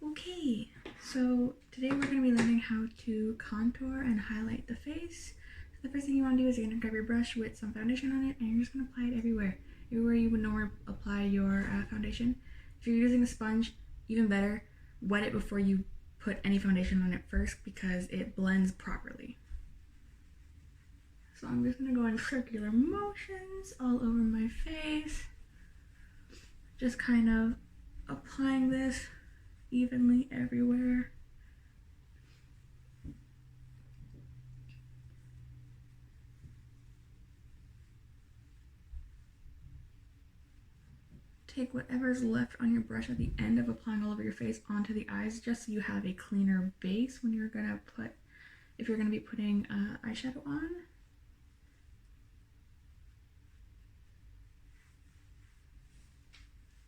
Okay, so today we're going to be learning how to contour and highlight the face. So the first thing you want to do is you're going to grab your brush with some foundation on it, and you're just going to apply it everywhere you would normally apply your foundation. If you're using a sponge, even better, wet it before you put any foundation on it first because it blends properly. So I'm just going to go in circular motions all over my face, just kind of applying this evenly everywhere. Take whatever's left on your brush at the end of applying all over your face onto the eyes, just so you have a cleaner base when you're gonna if you're gonna be putting eyeshadow on.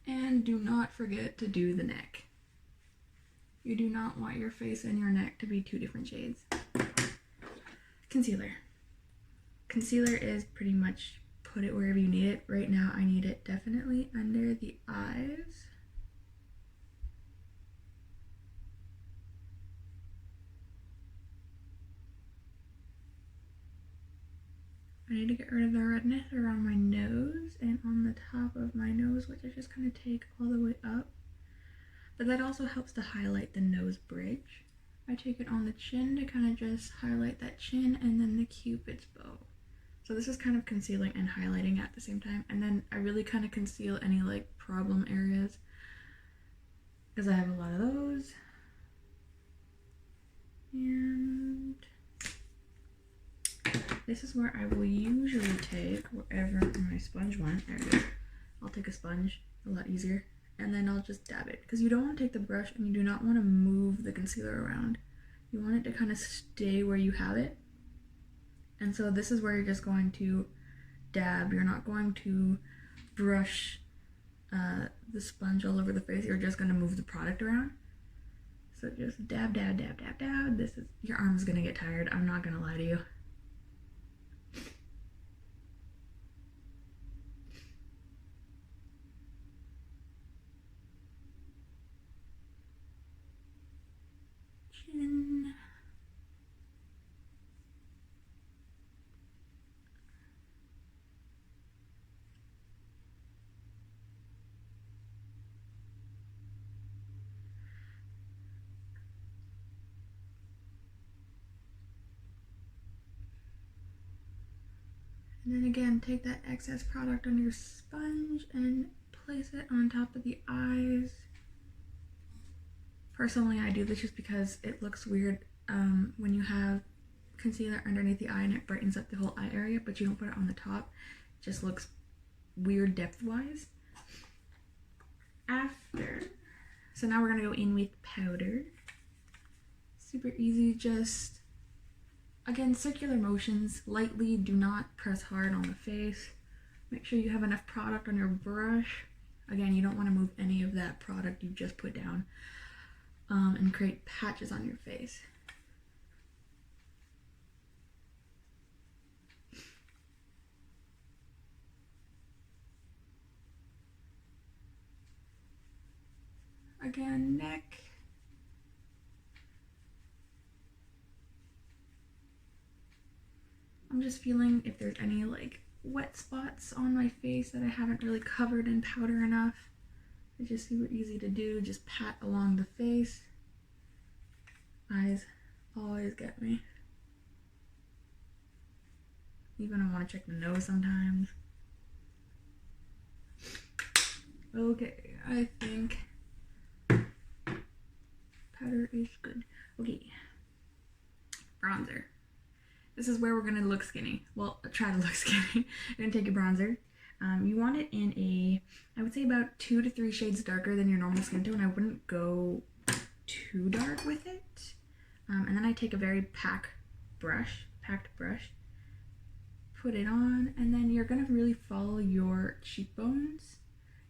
And do not forget to do the neck. You do not want your face and your neck to be two different shades. Concealer. Concealer is pretty much put it wherever you need it. Right now I need it definitely under the eyes. I need to get rid of the redness around my nose and on the top of my nose, which I just kind of take all the way up. But that also helps to highlight the nose bridge. I take it on the chin to kind of just highlight that chin and then the cupid's bow. So this is kind of concealing and highlighting at the same time. And then I really kind of conceal any like problem areas because I have a lot of those. And this is where I will usually take wherever my sponge went. There it is. I'll take a sponge, a lot easier. And then I'll just dab it because you don't want to take the brush and you do not want to move the concealer around. You want it to kind of stay where you have it. And so this is where you're just going to dab. You're not going to brush the sponge all over the face. You're just going to move the product around. So just dab, dab, dab, dab, dab. Your arm's going to get tired. I'm not going to lie to you. Chin. And then again, take that excess product on your sponge and place it on top of the eyes. Personally, I do this just because it looks weird when you have concealer underneath the eye and it brightens up the whole eye area, but you don't put it on the top. It just looks weird depth-wise. So now we're gonna go in with powder. Super easy, just again, circular motions, lightly, do not press hard on the face. Make sure you have enough product on your brush. Again, you don't want to move any of that product you just put down and create patches on your face. Again, neck. I'm just feeling if there's any like wet spots on my face that I haven't really covered in powder enough. It's just super easy to do. Just pat along the face. Eyes always get me. Even I want to check the nose sometimes. Okay, I think powder is good. Okay, bronzer. This is where we're gonna look skinny. Well, try to look skinny. You're gonna take your bronzer. You want it in I would say about 2 to 3 shades darker than your normal skin tone. I wouldn't go too dark with it. And then I take a very packed brush, put it on, and then you're gonna really follow your cheekbones.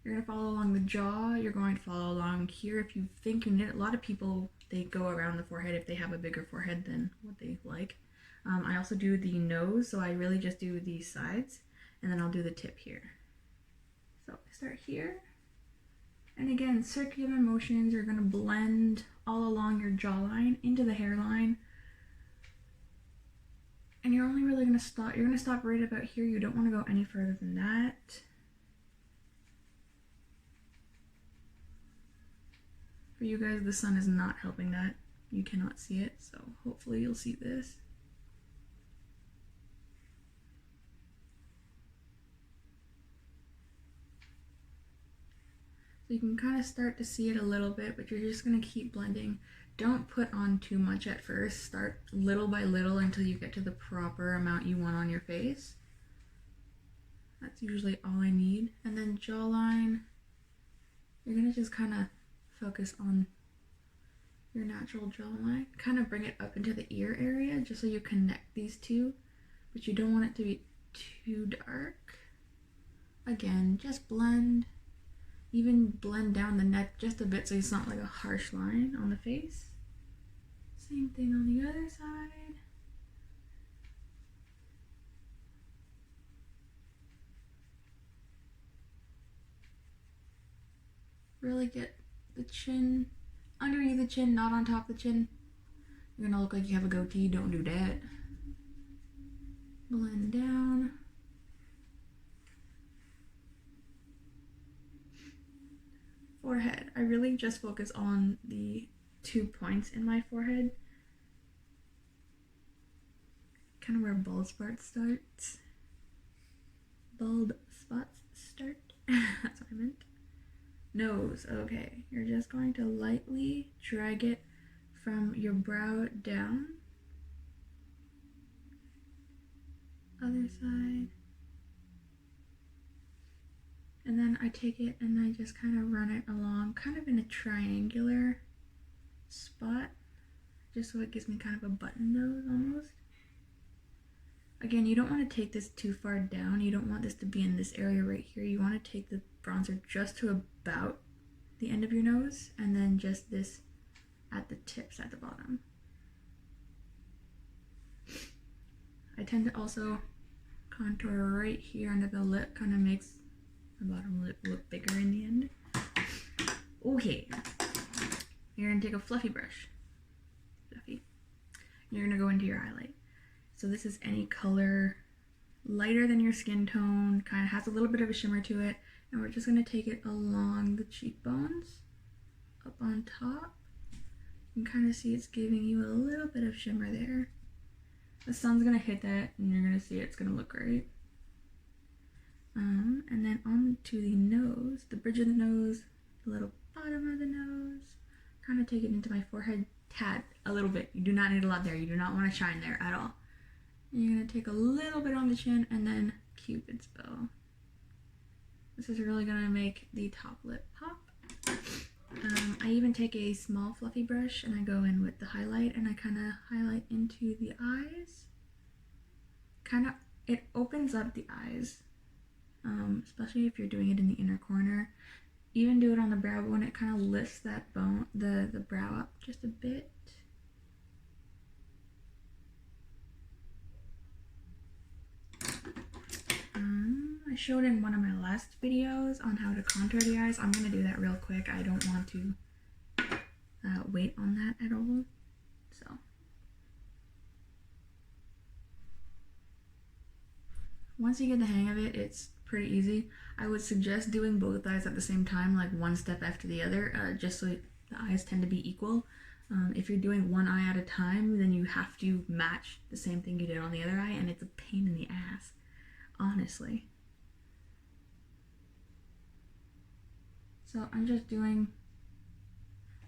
You're gonna follow along the jaw. You're going to follow along here if you think you need it. A lot of people, they go around the forehead if they have a bigger forehead than what they like. I also do the nose, so I really just do the sides, and then I'll do the tip here. So I start here, And again, circular motions are going to blend all along your jawline into the hairline. And you're only really going to stop, you're going to stop right about here. You don't want to go any further than that. For you guys, the sun is not helping that. You cannot see it, so hopefully you'll see this. So you can kind of start to see it a little bit, but you're just going to keep blending. Don't put on too much at first. Start little by little until you get to the proper amount you want on your face. That's usually all I need. And then jawline, you're going to just kind of focus on your natural jawline. Kind of bring it up into the ear area just so you connect these two, but you don't want it to be too dark. Again, just blend. Even blend down the neck just a bit so it's not like a harsh line on the face. Same thing on the other side. Really get the chin underneath the chin, not on top of the chin. You're gonna look like you have a goatee, don't do that. Blend down. Forehead. I really just focus on the 2 points in my forehead. Kind of where bald spots start. Bald spots start. That's what I meant. Nose. Okay. You're just going to lightly drag it from your brow down. Other side. And then I take it and I just kind of run it along, kind of in a triangular spot, just so it gives me kind of a button nose almost. Again, you don't want to take this too far down. You don't want this to be in this area right here. You want to take the bronzer just to about the end of your nose, and then just this at the tips at the bottom. I tend to also contour right here under the lip, kind of makes the bottom lip look bigger in the end. Okay, you're gonna take a fluffy brush. Fluffy. You're gonna go into your highlight. So this is any color lighter than your skin tone, kind of has a little bit of a shimmer to it, and we're just gonna take it along the cheekbones, up on top. You can kind of see it's giving you a little bit of shimmer there. The sun's gonna hit that, and you're gonna see it's gonna look great. And then on to the nose, the bridge of the nose, the little bottom of the nose. Kind of take it into my forehead, tad, a little bit. You do not need a lot there. You do not want to shine there at all. And you're going to take a little bit on the chin and then Cupid's bow. This is really going to make the top lip pop. I even take a small fluffy brush and I go in with the highlight and I kind of highlight into the eyes. It opens up the eyes. Especially if you're doing it in the inner corner. Even do it on the brow bone, it kind of lifts that bone, the brow up just a bit. I showed in one of my last videos on how to contour the eyes. I'm going to do that real quick. I don't want to wait on that at all. So. Once you get the hang of it, it's pretty easy. I would suggest doing both eyes at the same time, like one step after the other, just so the eyes tend to be equal. If you're doing one eye at a time, then you have to match the same thing you did on the other eye, and it's a pain in the ass, honestly. So I'm just doing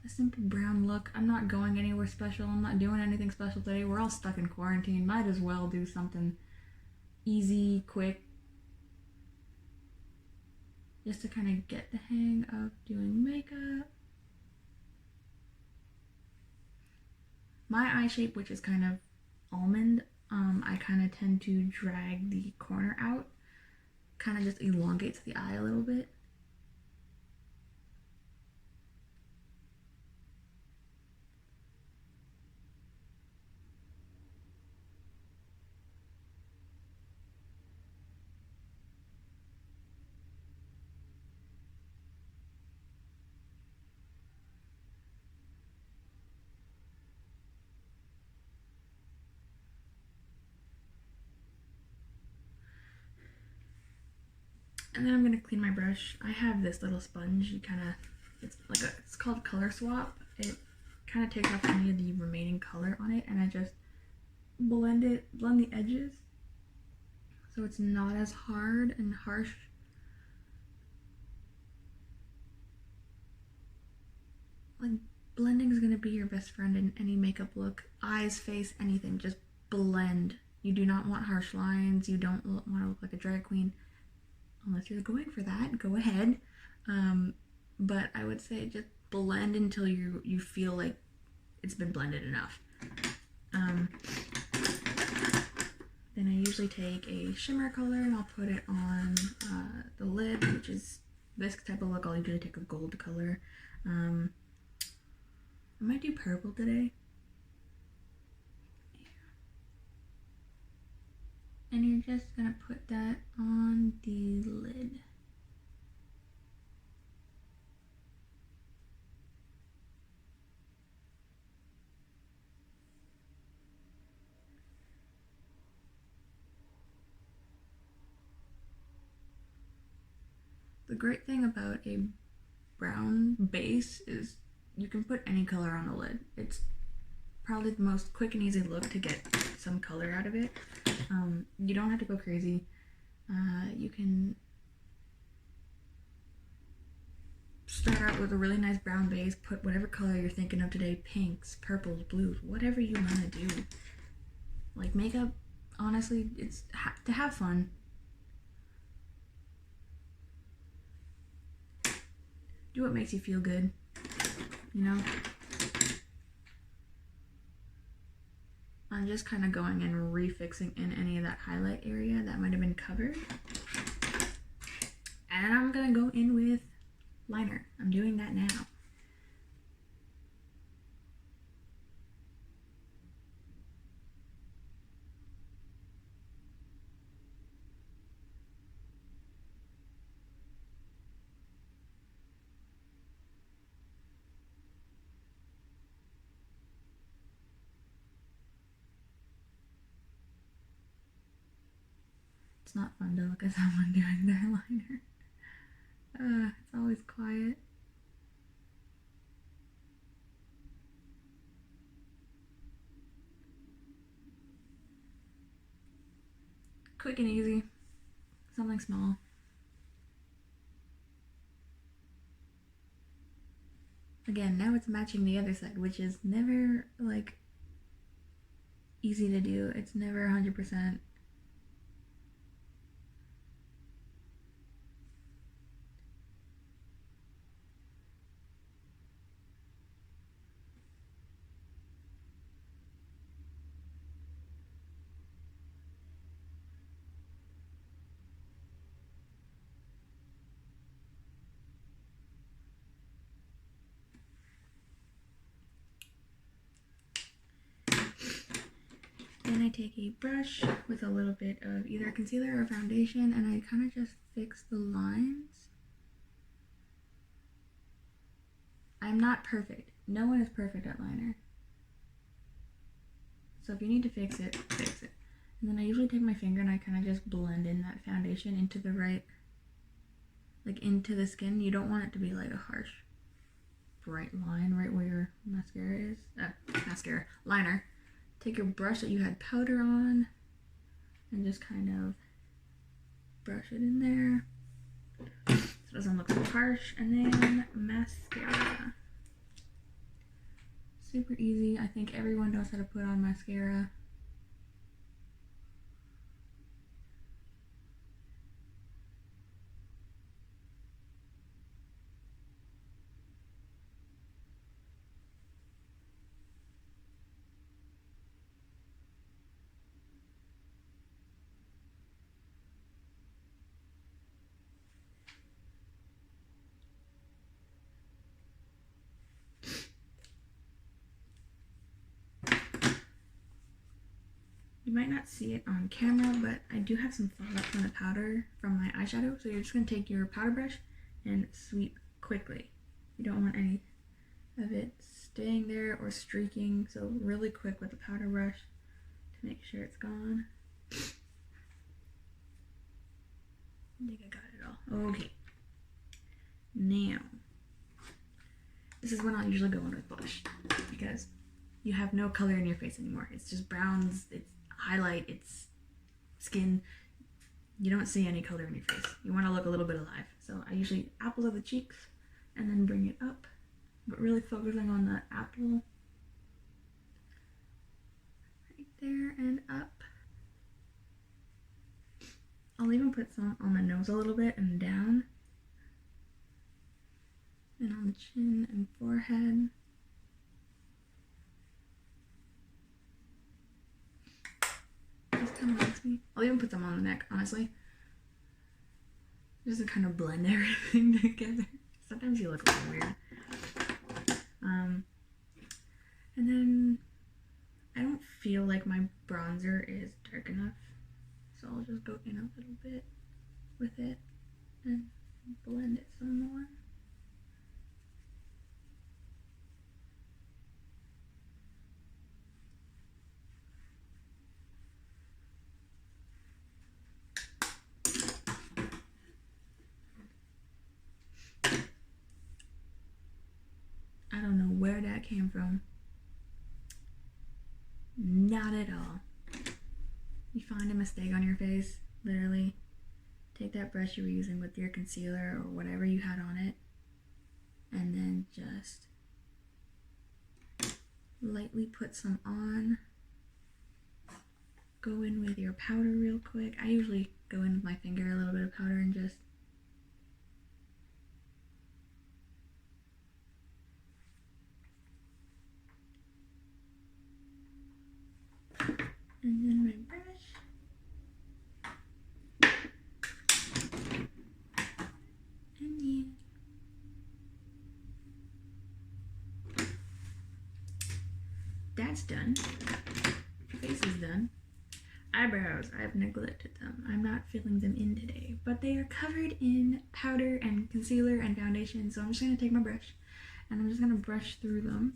a simple brown look. I'm not going anywhere special. I'm not doing anything special today. We're all stuck in quarantine. Might as well do something easy, quick, just to kind of get the hang of doing makeup. My eye shape, which is kind of almond, I kind of tend to drag the corner out, kind of just elongates the eye a little bit. And then I'm gonna clean my brush. I have this little sponge. It's called Color Swap. It kind of takes off any of the remaining color on it, and I just blend the edges so it's not as hard and harsh. Like, blending is gonna be your best friend in any makeup look. Eyes, face, anything. Just blend. You do not want harsh lines. You don't want to look like a drag queen. Unless you're going for that, go ahead. But I would say just blend until you feel like it's been blended enough. Then I usually take a shimmer color and I'll put it on the lid, which is this type of look. I'll usually take a gold color. I might do purple today. And you're just gonna put that on the lid. The great thing about a brown base is you can put any color on the lid. It's probably the most quick and easy look to get some color out of it. You don't have to go crazy. You can start out with a really nice brown base, put whatever color you're thinking of today, pinks, purples, blues, whatever you want to do. Like, makeup, honestly, it's to have fun. Do what makes you feel good, you know? I'm just kind of going and refixing in any of that highlight area that might have been covered. And I'm gonna go in with liner. I'm doing that now. It's not fun to look at someone doing their liner. It's always quiet. Quick and easy. Something small. Again, now it's matching the other side, which is never, like, easy to do. It's never 100%. Then I take a brush with a little bit of either concealer or foundation, and I kind of just fix the lines. I'm not perfect. No one is perfect at liner. So if you need to fix it, fix it. And then I usually take my finger and I kind of just blend in that foundation into the into the skin. You don't want it to be like a harsh, bright line right where your mascara is. Liner. Take your brush that you had powder on and just kind of brush it in there so it doesn't look so harsh. And then mascara. Super easy. I think everyone knows how to put on mascara. You might not see it on camera, but I do have some fallout from the powder from my eyeshadow. So you're just going to take your powder brush and sweep quickly. You don't want any of it staying there or streaking. So really quick with the powder brush to make sure it's gone. I think I got it at all. Okay. Now, this is when I'll usually go in with blush because you have no color in your face anymore. It's just browns, it's highlight, it's skin. You don't see any color in your face. You want to look a little bit alive. So I usually apples of the cheeks and then bring it up, but really focusing on the apple right there and up. I'll even put some on the nose a little bit and down. And on the chin and forehead. Just kind of makes me. I'll even put them on the neck, honestly. Just to kind of blend everything together. Sometimes you look a little weird. And then I don't feel like my bronzer is dark enough. So I'll just go in a little bit with it and blend it some more. I don't know where that came from. Not at all. You find a mistake on your face, literally take that brush you were using with your concealer or whatever you had on it, and then just lightly put some on. Go in with your powder real quick. I usually go in with my finger, a little bit of powder, and just and then my brush. And yeah. That's done. Face is done. Eyebrows, I've neglected them. I'm not filling them in today, but they are covered in powder and concealer and foundation, so I'm just going to take my brush and I'm just going to brush through them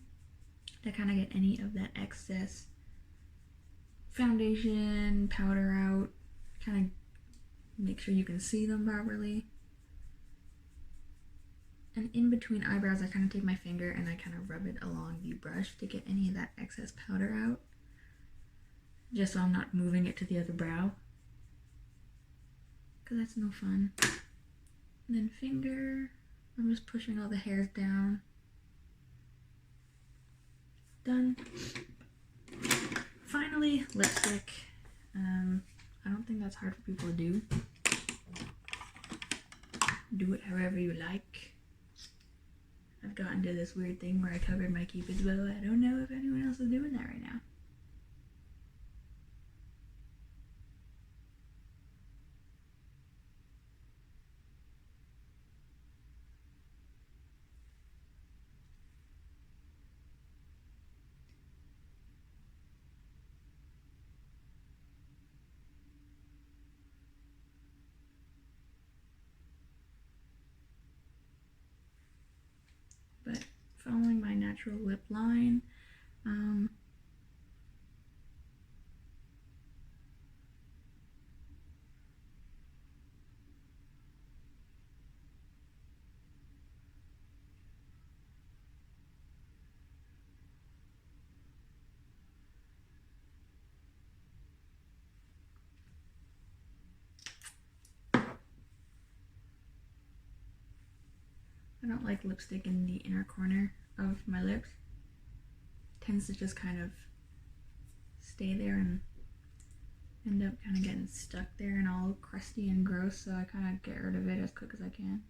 to kind of get any of that excess foundation, powder out, kind of make sure you can see them properly. And in between eyebrows, I kind of take my finger and I kind of rub it along the brush to get any of that excess powder out. Just so I'm not moving it to the other brow. Because that's no fun. And then finger, I'm just pushing all the hairs down. Done. Finally, lipstick. I don't think that's hard for people to do. Do it however you like. I've gotten to this weird thing where I covered my Cupid's bow. I don't know if anyone else is doing that right now. But following my natural lip line, I don't like lipstick in the inner corner of my lips. It tends to just kind of stay there and end up kind of getting stuck there and all crusty and gross, so I kind of get rid of it as quick as I can.